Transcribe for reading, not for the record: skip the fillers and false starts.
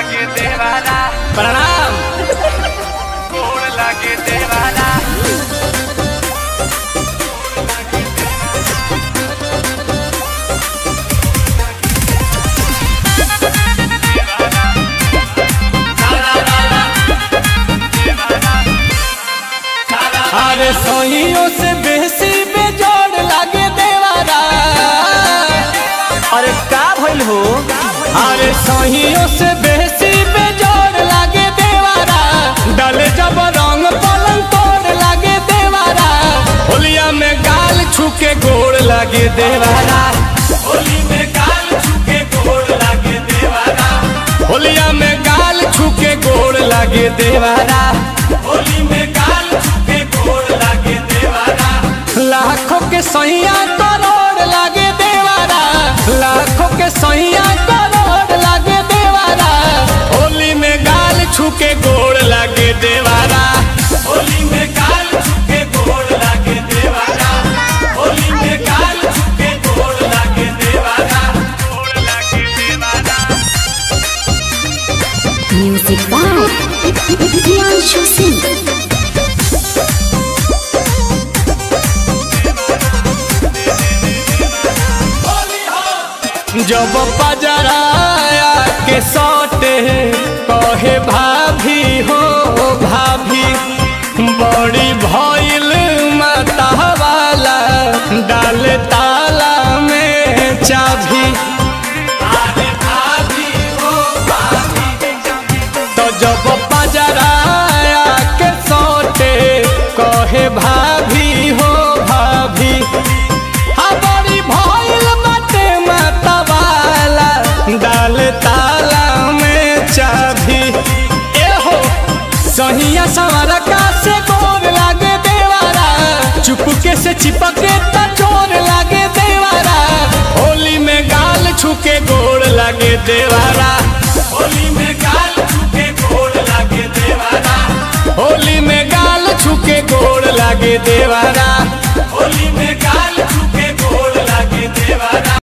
लागे देवाला प्रणाम। गोड़ लागे देवाला अरे सहियों से बेसी बेजोड़ लागे देवारा। अरे का भइल हो? अरे सहियों से बेसी बेजोड़ लागे देवारा। डाले जब रंग पलंग तोड़ लागे देवारा। होलिया में गाल छुके गोड़ लागे देवारा। होली में गाल छुके गोड़ लागे देवारा। होलिया में गाल छुके गोड़ लागे देवारा। होली में गाल छुके गोड़ लागे देवारा। लाखों के सैया करोड़ लागे देवारा। लाखों के सैया करोड़ लागे देवारा। होली में गाल छुके गोड़ लागे देवारा। होली में गाल छुके गोड़ लागे देवारा। होली में गाल छुके गोड़ लागे देवारा। गोड़ लागे देवाला Music by Priyanshu Singh. जब पजराया के सौटे कहे भाभी हो भाभी। बड़ी भइल मतवाला डाल ताला में चाभी। अरे भाभी हो भाभी। तो जब पजराया के सौटे कहे भाभी हो भाभी। बड़ी भइल बाटे मतवाला डाल ताला में चाभी। एहो सहिया सवरका से गोर लागे देवारा। चुपके से चिपके त चोर लागे देवारा। होली में गाल छुके गोड़ लागे देवारा। होली में गाल छुके गोड़ लागे देवारा। होली में गाल छुके गोड़ लागे देवारा।